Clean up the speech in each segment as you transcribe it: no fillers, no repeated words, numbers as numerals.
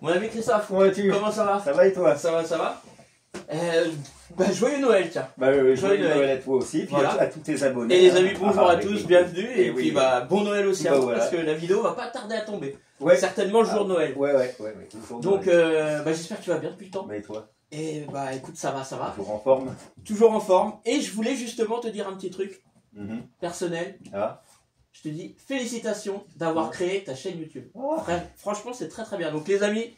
Mon ami Christophe, Comment vas-tu? comment ça va? Ça va et toi? Ça va, ça va. Joyeux Noël, tiens. Joyeux Noël à toi aussi, puis voilà. à tous tes abonnés. Et les amis, bonjour à tous, bienvenue. Et oui, puis bon Noël aussi à vous, voilà. parce que la vidéo va pas tarder à tomber. Ouais. Certainement le jour de Noël. Ouais. Donc j'espère que tu vas bien depuis le temps. Mais toi? Et écoute, ça va, ça va. Toujours en forme? Toujours en forme. Et je voulais justement te dire un petit truc personnel. Ah. Je te dis félicitations d'avoir créé ta chaîne YouTube. Oh. Franchement, c'est très très bien. Donc les amis,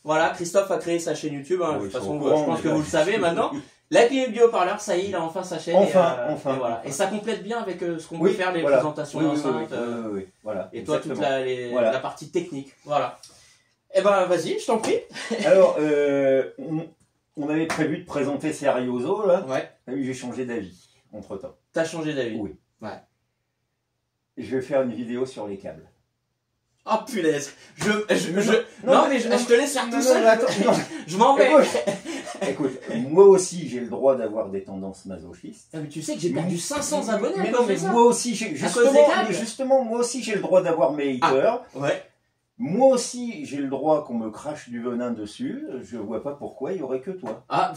voilà, Christophe a créé sa chaîne YouTube. Hein. Oui, de toute façon, courant, je pense que vous le savez maintenant. La clinique du haut-parleur, ça y est, il a enfin sa chaîne. Enfin. Et, voilà. Et ça complète bien avec ce qu'on peut faire, les présentations d'enceinte. Oui, voilà. Et toi, toute la partie technique. Voilà. Eh ben, vas-y, je t'en prie. Alors, on avait prévu de présenter Serioso, là. Ouais. J'ai changé d'avis, entre-temps. T'as changé d'avis? Oui. Ouais. Je vais faire une vidéo sur les câbles. Oh punaise, non mais je te laisse faire tout seul. Non. Je m'en vais. Écoute, moi aussi j'ai le droit d'avoir des tendances masochistes. Ah, mais tu sais que j'ai perdu 500 abonnés. Mais non, mais moi aussi justement, moi aussi j'ai le droit d'avoir mes haters. Ah, ouais. Moi aussi j'ai le droit qu'on me crache du venin dessus. Je vois pas pourquoi il y aurait que toi. Ah.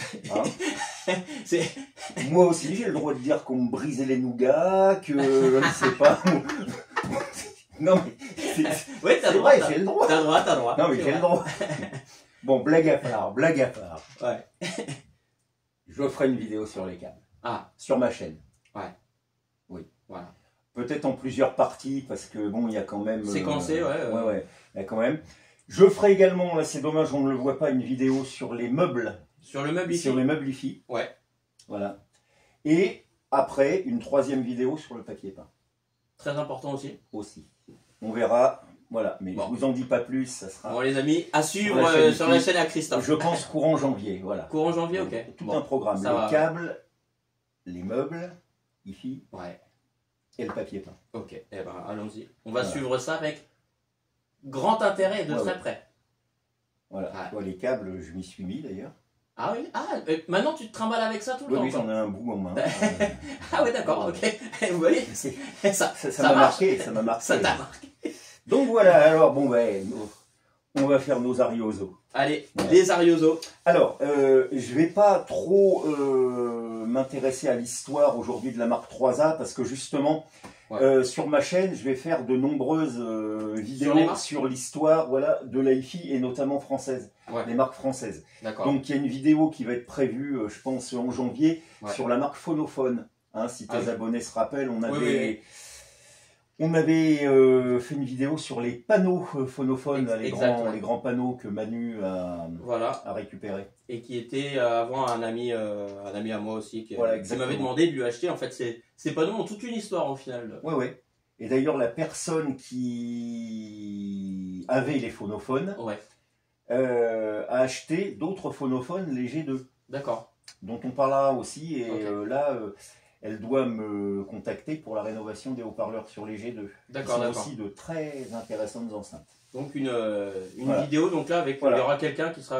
Moi aussi j'ai le droit de dire qu'on me brisait les nougats, que je ne sais pas. Non mais ouais, t'as le droit, j'ai le droit. T'as le droit. Non mais j'ai le droit. Bon, blague à part. Ouais. Je ferai une vidéo sur les câbles. Ah. Sur ma chaîne. Ouais. Oui. Voilà. Peut-être en plusieurs parties, parce que bon, il y a quand même... Séquencé, ouais, il y a quand même. Je ferai également, là c'est dommage, on ne le voit pas, une vidéo sur les meubles. Sur le meuble IFI. Sur les meubles IFI. Ouais. Voilà. Et après, une troisième vidéo sur le papier peint. Très important aussi. Aussi. On verra, voilà, mais bon. Je vous en dis pas plus, ça sera... Bon les amis, à suivre sur la chaîne à Christophe. Je pense courant janvier, voilà. Courant janvier, ok. Tout un programme, les câbles, les meubles, IFI, et le papier peint. Ok, eh ben allons-y. On va suivre ça avec grand intérêt et de très près. Voilà, les câbles, je m'y suis mis d'ailleurs. Ah oui, maintenant tu te trimbales avec ça tout le temps. Oui, j'en ai un bout en main. Ah oui, d'accord, ok. Vous voyez, ça m'a marqué, ça m'a marqué. Ça t'a marqué. Donc voilà, alors bon, on va faire nos Arioso. Allez, les Arioso. Alors, je vais pas trop m'intéresser à l'histoire aujourd'hui de la marque 3A parce que justement, sur ma chaîne, je vais faire de nombreuses vidéos sur l'histoire de l'AIFI et notamment française, les marques françaises. Donc il y a une vidéo qui va être prévue, je pense, en janvier sur la marque Phonophone. Hein, si tes abonnés se rappellent, on avait fait une vidéo sur les panneaux phonophones, les grands panneaux que Manu a récupérés. Et qui était avant un ami à moi aussi qui m'avait demandé de lui acheter. En fait, ces panneaux ont toute une histoire au final. Oui. Et d'ailleurs, la personne qui avait les phonophones a acheté d'autres phonophones, les G2. D'accord. Dont on parlera aussi. Et là... elle doit me contacter pour la rénovation des haut-parleurs sur les G2. D'accord. C'est aussi de très intéressantes enceintes. Donc une vidéo, donc là, avec il y aura quelqu'un qui sera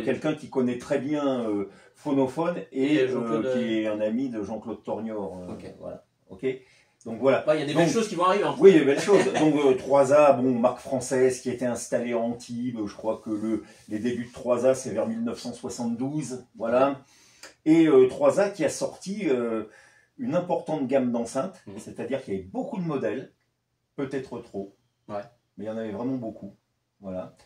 quelqu'un qui connaît très bien Phonophone et qui est un ami de Jean-Claude Tornior. Voilà. Ok. Donc voilà. Il y a des belles choses qui vont arriver. Oui, il y a des belles choses. Donc 3A, marque française qui était installée en Antibes. Je crois que les débuts de 3A, c'est vers 1972. Voilà. Et 3A qui a sorti une importante gamme d'enceintes, c'est-à-dire qu'il y avait beaucoup de modèles, peut-être trop, mais il y en avait vraiment beaucoup. Voilà.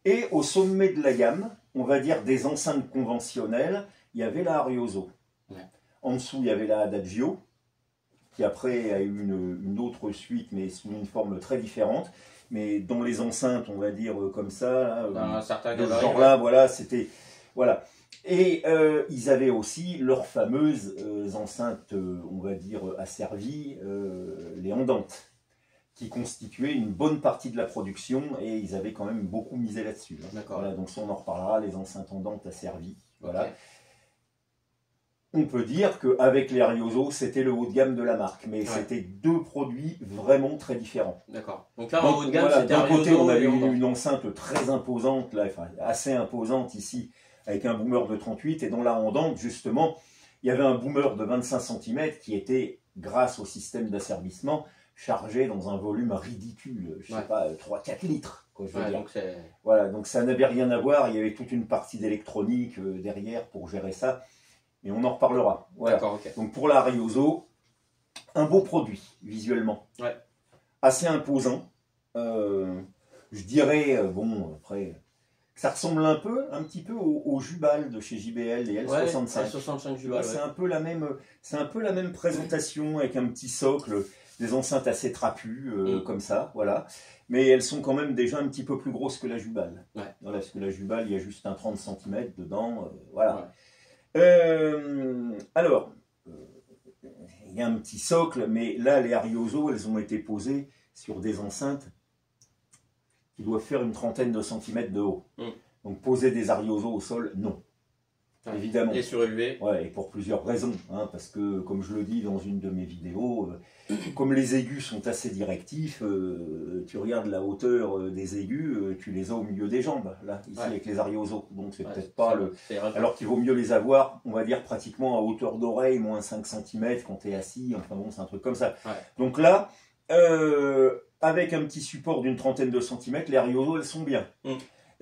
Et au sommet de la gamme, on va dire des enceintes conventionnelles, il y avait la Arioso. En dessous, il y avait la Adagio, qui après a eu une autre suite, mais sous une forme très différente. Mais dans les enceintes, on va dire comme ça, de ce genre-là, voilà, c'était... Voilà. Et ils avaient aussi leurs fameuses enceintes, on va dire, asservies, les Andantes, qui constituaient une bonne partie de la production et ils avaient quand même beaucoup misé là-dessus. Voilà, donc ça on en reparlera, les enceintes Andantes asservies. Voilà. On peut dire qu'avec les Arioso, c'était le haut de gamme de la marque, mais c'était deux produits vraiment très différents. D'accord. Donc là, en haut de gamme, c'était d'un côté, on avait une enceinte très imposante, là, enfin, assez imposante ici, avec un boomer de 38, et dans la Andante, justement, il y avait un boomer de 25 cm qui était, grâce au système d'asservissement, chargé dans un volume ridicule, je sais pas, 3-4 litres. Quoi, je veux dire. Donc voilà, donc ça n'avait rien à voir, il y avait toute une partie d'électronique derrière pour gérer ça, et on en reparlera. Voilà. Okay. Donc pour la Arioso, un beau produit visuellement, assez imposant. Je dirais, bon, après, ça ressemble un petit peu au Jubal de chez JBL, les L65. L65 Jubal, c'est un peu la même présentation avec un petit socle, des enceintes assez trapues, comme ça, voilà. Mais elles sont quand même déjà un petit peu plus grosses que la Jubal. Voilà, parce que la Jubal, il y a juste un 30 cm dedans, voilà. Alors, il y a un petit socle, mais là, les Arioso, elles ont été posées sur des enceintes qui doivent faire une trentaine de centimètres de haut. Donc poser des Arioso au sol, non. Évidemment. Et surélevé. Ouais, et pour plusieurs raisons. Hein, parce que, comme je le dis dans une de mes vidéos, comme les aigus sont assez directifs, tu regardes la hauteur des aigus, tu les as au milieu des jambes, là, ici avec les Arioso. Donc c'est peut-être pas le... Alors qu'il vaut mieux les avoir, on va dire, pratiquement à hauteur d'oreille, moins 5 cm quand tu es assis, enfin bon, c'est un truc comme ça. Donc là, avec un petit support d'une trentaine de centimètres, les Arioso, elles sont bien.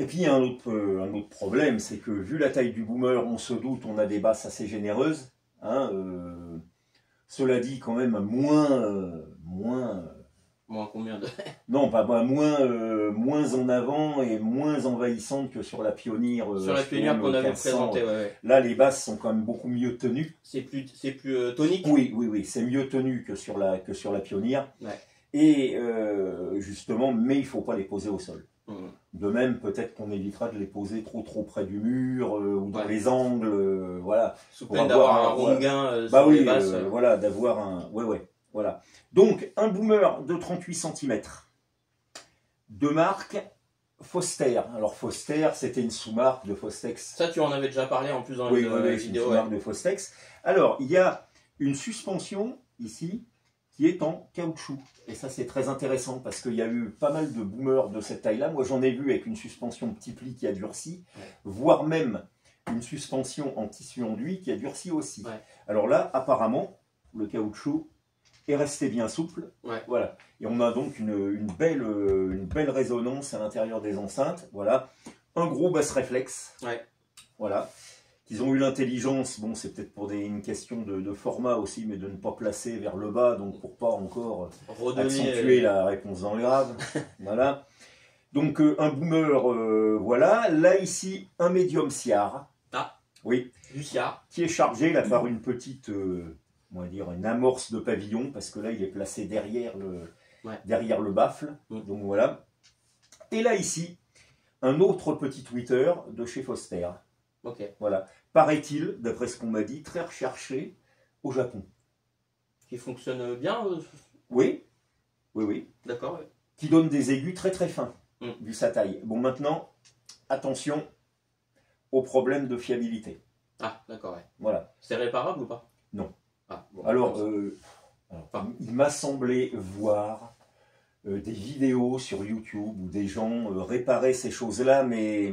Et puis, il y a un autre problème, c'est que vu la taille du boomer, on se doute, on a des basses assez généreuses. Hein, cela dit, quand même, moins combien de... Non, pas moins en avant et moins envahissante que sur la Pioneer. Sur la Pioneer qu'on avait présentée, Là, les basses sont quand même beaucoup mieux tenues. C'est plus tonique. Oui, c'est mieux tenu que sur la Pioneer. Et justement, mais il ne faut pas les poser au sol. De même, peut-être qu'on évitera de les poser trop près du mur ou dans les angles, voilà. Sous peine d'avoir un rond-gain sur les basses. Voilà, d'avoir un... voilà. Donc, un boomer de 38 cm de marque Foster. Alors, Foster, c'était une sous-marque de Fostex. Ça, tu en avais déjà parlé en plus dans la vidéo. C'est une sous-marque de Fostex. Alors, il y a une suspension, ici, qui est en caoutchouc. Et ça, c'est très intéressant parce qu'il y a eu pas mal de boomers de cette taille-là. Moi, j'en ai vu avec une suspension petit pli qui a durci, voire même une suspension en tissu enduit qui a durci aussi. Alors là, apparemment, le caoutchouc est resté bien souple. Voilà. Et on a donc une belle résonance à l'intérieur des enceintes. Voilà. Un gros basse réflexe. Voilà. Ils ont eu l'intelligence, bon c'est peut-être pour une question de format aussi, mais de ne pas placer vers le bas, donc pour pas encore accentuer la réponse dans le grave. Voilà. Donc un boomer, voilà. Là ici, un médium Ciar. Oui. Du Ciar. Qui est chargé là par une petite, on va dire une amorce de pavillon, parce que là il est placé derrière le baffle. Donc voilà. Et là ici, un autre petit tweeter de chez Foster. Voilà. Paraît-il, d'après ce qu'on m'a dit, très recherché au Japon. Qui fonctionne bien Oui. D'accord. Qui donne des aigus très fins, vu sa taille. Bon, maintenant, attention au problème de fiabilité. Ah, d'accord, Voilà. C'est réparable ou pas? Non. Bon, alors, il m'a semblé voir des vidéos sur YouTube où des gens réparaient ces choses-là, mais...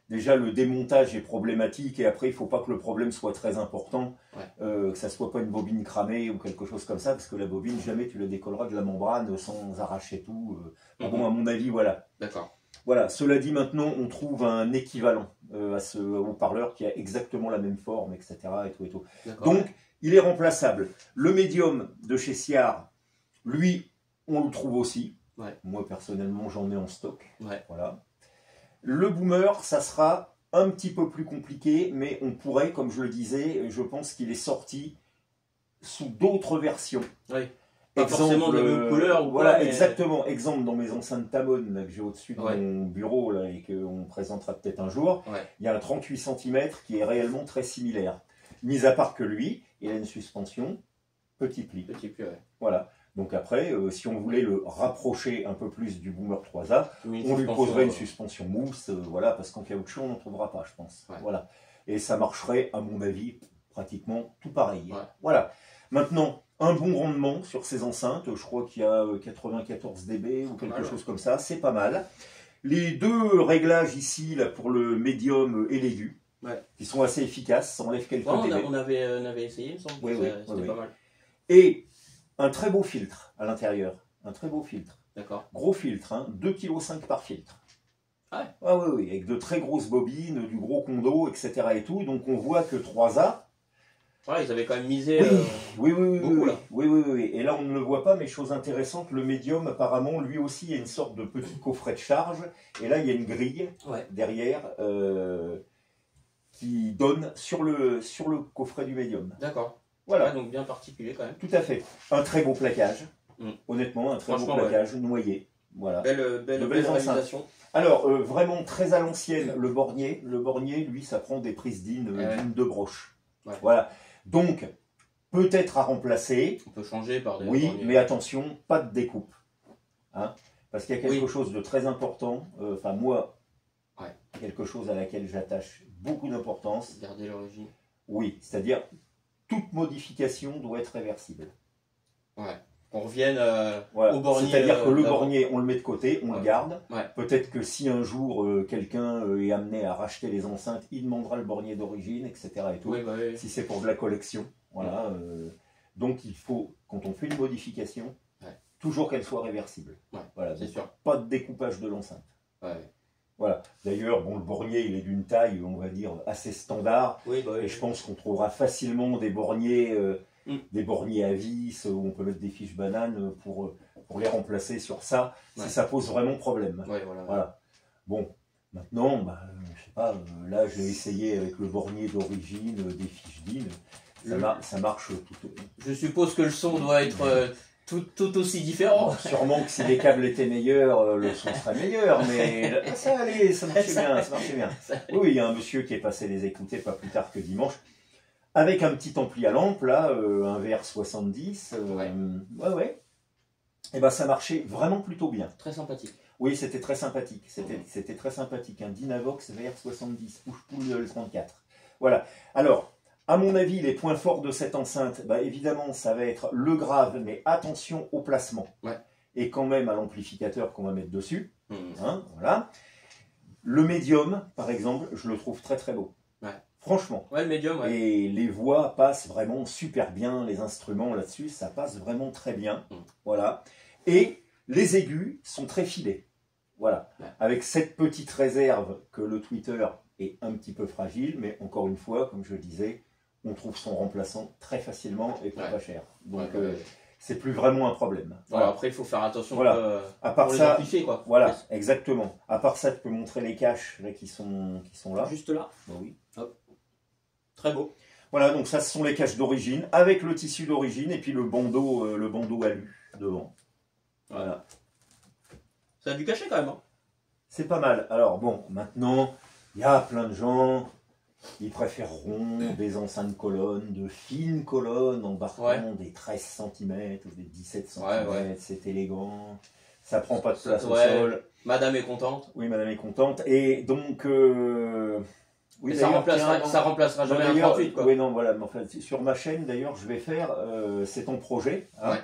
Déjà, le démontage est problématique et après, il ne faut pas que le problème soit très important, que ça ne soit pas une bobine cramée ou quelque chose comme ça, parce que la bobine, jamais tu la décolleras de la membrane sans arracher tout. Bon, à mon avis, voilà. D'accord. Voilà, cela dit, maintenant, on trouve un équivalent à ce haut-parleur qui a exactement la même forme, etc. Et tout. Donc, il est remplaçable. Le médium de chez Ciar, lui, on le trouve aussi. Moi, personnellement, j'en ai en stock. Voilà. Le boomer, ça sera un petit peu plus compliqué, mais on pourrait, comme je le disais, je pense qu'il est sorti sous d'autres versions. Pas forcément de même couleur. Voilà, exactement. Exemple, dans mes enceintes Tamon que j'ai au-dessus de mon bureau là, et qu'on présentera peut-être un jour, il y a un 38 cm qui est réellement très similaire. Mis à part que lui, il a une suspension petit pli. Voilà. Donc après, si on voulait le rapprocher un peu plus du Boomer 3A, on lui poserait une suspension mousse, voilà, parce qu'en caoutchouc, on n'en trouvera pas, je pense. Voilà. Et ça marcherait, à mon avis, pratiquement tout pareil. Voilà. Maintenant, un bon rendement sur ces enceintes, je crois qu'il y a 94 dB ou quelque chose comme ça, c'est pas mal. Les deux réglages ici, là, pour le médium et l'aigu, qui sont assez efficaces, ça enlève quelques dB. On avait essayé, il me semble. C'était pas mal. Et un très beau filtre à l'intérieur. Un très beau filtre. D'accord. Gros filtre, hein, 2,5 kg par filtre. Ah ouais. Ah oui, oui, avec de très grosses bobines, du gros condo, etc. et tout. Donc on voit que 3A. Voilà, ils avaient quand même misé Oui, beaucoup là. Oui. Et là on ne le voit pas, mais chose intéressante, le médium apparemment lui aussi il y a une sorte de petit coffret de charge. Et là il y a une grille derrière qui donne sur le coffret du médium. D'accord. Voilà. Ouais, donc bien particulier quand même. Tout à fait. Un très beau plaquage. Honnêtement, un très beau plaquage noyé. Voilà. Belle réalisation. Alors, vraiment très à l'ancienne, le bornier, lui, ça prend des prises d'ine de broche. Ouais. Voilà. Donc, peut-être à remplacer. On peut changer par des borniers. Mais attention, pas de découpe. Hein, parce qu'il y a quelque chose de très important. Enfin, moi, quelque chose à laquelle j'attache beaucoup d'importance. Garder l'origine. Oui, c'est-à-dire, toute modification doit être réversible. Ouais. Qu'on revienne au bornier. C'est-à-dire que le bornier, on le met de côté, on le garde. Ouais. Peut-être que si un jour quelqu'un est amené à racheter les enceintes, il demandera le bornier d'origine, etc. Et tout, si c'est pour de la collection. Voilà. Donc il faut, quand on fait une modification, toujours qu'elle soit réversible. Voilà. C'est sûr. Pas de découpage de l'enceinte. Voilà. D'ailleurs, bon, le bornier, il est d'une taille, on va dire, assez standard. Et je pense qu'on trouvera facilement des borniers... des borniers à vis où on peut mettre des fiches bananes pour les remplacer sur ça, si ça pose vraiment problème. Voilà. Bon, maintenant, je sais pas, là j'ai essayé avec le bornier d'origine, des fiches d'ine, ça marche tout. Je suppose que le son doit être tout aussi différent. Sûrement que si les câbles étaient meilleurs, le son serait meilleur, mais ça allait, ça marchait bien. Oui, il y a un monsieur qui est passé les écouter pas plus tard que dimanche. Avec un petit ampli à lampe, là, un VR70, et ben ça marchait vraiment plutôt bien. Très sympathique. Oui, c'était très sympathique. C'était très sympathique. Un Dynavox VR70, push-pull 34. Voilà. Alors, à mon avis, les points forts de cette enceinte, évidemment, ça va être le grave, mais attention au placement. Et quand même à l'amplificateur qu'on va mettre dessus. Hein, voilà. Le médium, par exemple, je le trouve très très beau. Franchement. Le médium, Et les voix passent vraiment super bien, les instruments là-dessus, ça passe vraiment très bien. Voilà. Et les aigus sont très filés. Voilà. Avec cette petite réserve que le tweeter est un petit peu fragile, mais encore une fois, comme je le disais, on trouve son remplaçant très facilement et pour pas cher. Donc, c'est plus vraiment un problème. Voilà. Après, il faut faire attention à part pour ça, les amplifier, quoi. Voilà, exactement. À part ça, tu peux montrer les caches là, qui sont là. Juste là. Oui. Hop. Très beau. Voilà, donc ça, ce sont les caches d'origine, avec le tissu d'origine, et puis le bandeau alu devant. Voilà. Ça a du cachet quand même. Hein. C'est pas mal. Alors bon, maintenant, il y a plein de gens, ils préféreront des enceintes colonnes, de fines colonnes, embarquant des 13 cm ou des 17 cm, c'est élégant, ça prend pas de place au sol. Madame est contente. Oui, madame est contente, et donc... Oui, ça remplacera jamais un 38, quoi. Oui, non, voilà. Mais enfin, sur ma chaîne, d'ailleurs, je vais faire, c'est ton projet, hein,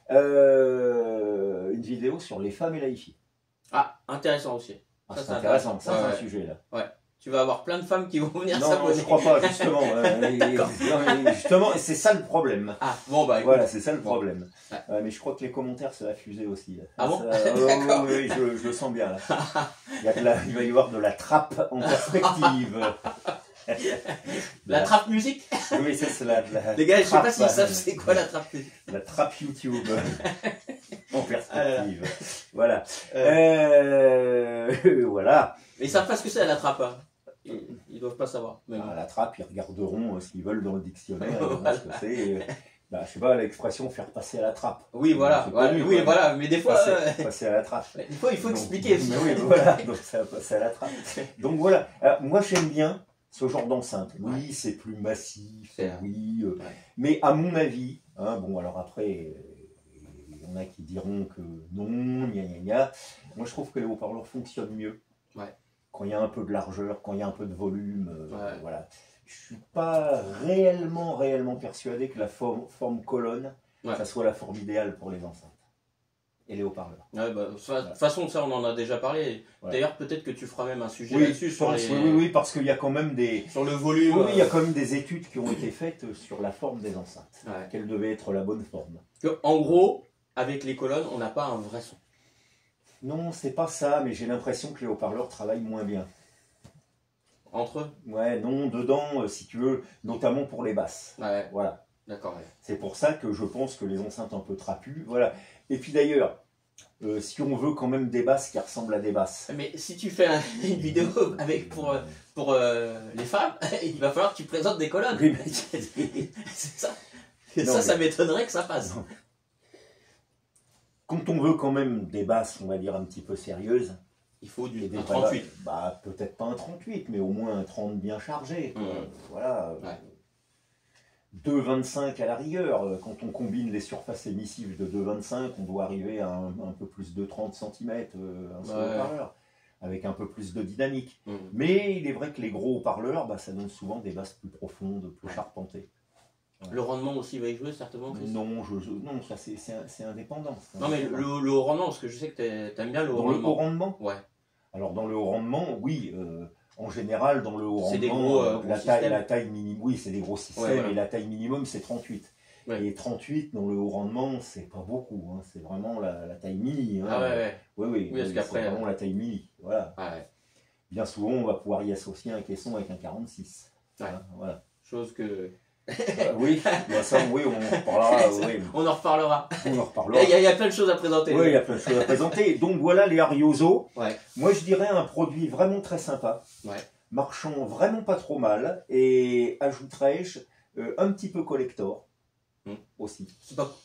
une vidéo sur les femmes et la hi-fi. Ah, intéressant aussi. C'est intéressant, ça, c'est un sujet, là. Ouais. Tu vas avoir plein de femmes qui vont venir s'abonner. Non, je crois pas, justement. Justement, et c'est ça le problème. Ah, bon, bah écoute. Voilà, c'est ça le problème. Mais je crois que les commentaires, ça va fuser aussi. Là. Ah bon Oui, je le sens bien, là. Il va y avoir de la trappe en perspective. La trappe musique. Oui, ça c'est la les gars, je sais pas s'ils savent c'est quoi la trappe musique. La trappe YouTube. En perspective. Voilà. Voilà. Mais ils savent pas ce que c'est la trappe. Hein. Ils doivent pas savoir. Mais la trappe, ils regarderont ce qu'ils veulent dans le dictionnaire. Ce que c'est. Je sais pas, l'expression faire passer à la trappe. Oui, voilà. Connu, oui, voilà. Mais des fois. Passer à la trappe. Des fois, il faut expliquer. Mais oui, voilà. Donc, ça va passer à la trappe. Donc, voilà. Moi, j'aime bien ce genre d'enceinte. Oui, c'est plus massif. Oui. Mais à mon avis, hein, bon, alors après, il y en a qui diront que non, gna gna gna. Moi, je trouve que les haut-parleurs fonctionnent mieux. Quand il y a un peu de largeur, quand il y a un peu de volume, voilà. Je ne suis pas réellement persuadé que la forme colonne, ça soit la forme idéale pour les enceintes. et les haut-parleurs. Ouais, bah, de toute façon, ça, on en a déjà parlé. Voilà. D'ailleurs, peut-être que tu feras même un sujet Oui, là-dessus. oui, parce qu'il y a quand même des... Sur le volume. Oui, il y a quand même des études qui ont été faites sur la forme des enceintes. Ouais. Quelle devait être la bonne forme. En gros, avec les colonnes, on n'a pas un vrai son. Non, c'est pas ça, mais j'ai l'impression que les haut-parleurs travaillent moins bien. Entre eux? Ouais, non, dedans, si tu veux, notamment pour les basses. Ouais. Voilà. D'accord. Ouais. C'est pour ça que je pense que les enceintes un peu trapues, voilà. Et puis d'ailleurs, si on veut quand même des basses qui ressemblent à des basses. Mais si tu fais une vidéo avec pour les femmes, il va falloir que tu présentes des colonnes. Oui, mais... C'est ça. Non, ça m'étonnerait que ça passe. Non. Quand on veut quand même des basses, on va dire un petit peu sérieuses, il faut des un 38. Bah, peut-être pas un 38, mais au moins un 30 bien chargé. Quoi. Voilà. Ouais. 2,25 à la rigueur. Quand on combine les surfaces émissives de 2,25, on doit arriver à un peu plus de 30 cm, un seul haut-parleur, avec un peu plus de dynamique. Mais il est vrai que les gros haut-parleurs, bah, ça donne souvent des basses plus profondes, plus charpentées. Ouais. Le rendement aussi va y jouer certainement, Chris? Non, ça c'est indépendant. Non, mais le haut rendement, parce que je sais que tu aimes bien le haut rendement. Dans le haut rendement? Ouais. Alors dans le haut rendement, oui, en général dans le haut rendement, des gros, la taille minimum, oui c'est des gros systèmes, voilà. Et la taille minimum c'est 38. Ouais. Et 38 dans le haut rendement, c'est pas beaucoup, hein, c'est vraiment la taille mini. Hein. Ah ouais. Oui, parce qu'après, c'est vraiment la taille mini. Voilà. Ouais. Bien souvent, on va pouvoir y associer un caisson avec un 46. Ouais. Hein, voilà. Chose que... oui, bah ça, oui, on en reparlera. Oui. On en reparlera. On en reparlera. Il y a plein de choses à présenter. Oui, il y a plein de choses à présenter. Donc voilà les Arioso. Ouais. Moi, je dirais un produit vraiment très sympa. Ouais. Marchant vraiment pas trop mal. Et ajouterais-je un petit peu collector aussi.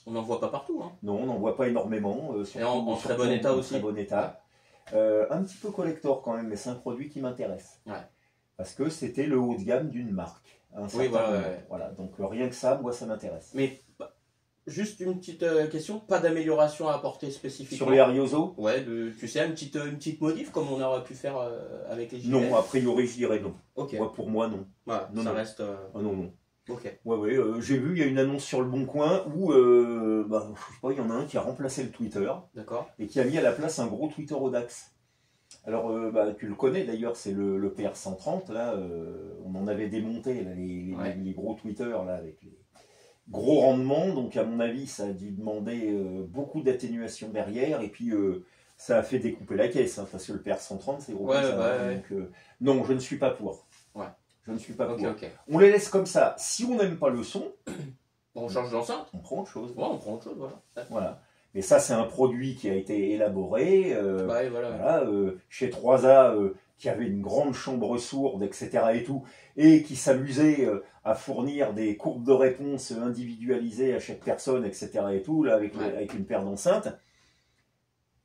On n'en voit pas partout. Hein. Non, on n'en voit pas énormément. Et en très bon état aussi. Très bon état. Un petit peu collector quand même, mais c'est un produit qui m'intéresse. Ouais. Parce que c'était le haut de gamme d'une marque. Oui, voilà. Donc rien que ça, moi ça m'intéresse. Mais juste une petite question, pas d'amélioration à apporter spécifiquement sur les Arioso? Ouais, tu sais, une petite modif comme on aurait pu faire avec les JBL? Non, a priori je dirais non. Ok. Moi, pour moi non. Voilà, non, ça non. reste... non. Ok. Ouais, j'ai vu, il y a une annonce sur le Bon Coin où, je sais pas, il y en a un qui a remplacé le Twitter. D'accord. Et qui a mis à la place un gros Twitter Audax. Alors, tu le connais d'ailleurs, c'est le PR130, là, on en avait démonté là, les gros Twitter, là, avec les gros rendements, donc à mon avis, ça a dû demander beaucoup d'atténuation derrière, et puis ça a fait découper la caisse, hein, parce que le PR130, c'est gros comme ça. Donc, non, je ne suis pas pour. Ouais. Je ne suis pas pour. Okay. On les laisse comme ça. Si on n'aime pas le son, on change d'enceinte. On prend autre chose. Ouais, on prend autre chose, voilà. Voilà. Mais ça, c'est un produit qui a été élaboré voilà. Chez 3A, qui avait une grande chambre sourde, etc. et tout, et qui s'amusait à fournir des courbes de réponse individualisées à chaque personne, etc. et tout, là, avec une paire d'enceintes.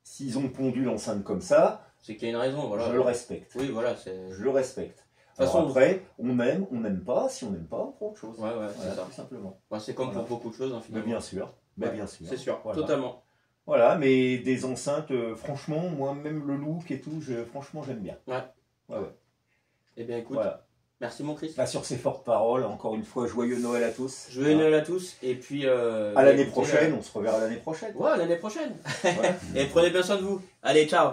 S'ils ont pondu l'enceinte comme ça, c'est qu'il y a une raison, voilà. Je le respecte. Oui, voilà. Je le respecte. Alors après, on aime, on n'aime pas. Si on n'aime pas, on prend autre chose. Ouais, c'est ça. Tout simplement. C'est comme pour beaucoup de choses, hein, finalement. Mais bien sûr. Bien sûr. C'est sûr, voilà. Totalement. Voilà, mais des enceintes, franchement, moi, même le look et tout, franchement, j'aime bien. Ouais. Eh bien, écoute, merci mon Chris. Sur ces fortes paroles, encore une fois, joyeux Noël à tous. Joyeux Noël à tous, et puis... à l'année prochaine, on se reverra l'année prochaine. Ouais, l'année prochaine. Et prenez bien soin de vous. Allez, ciao.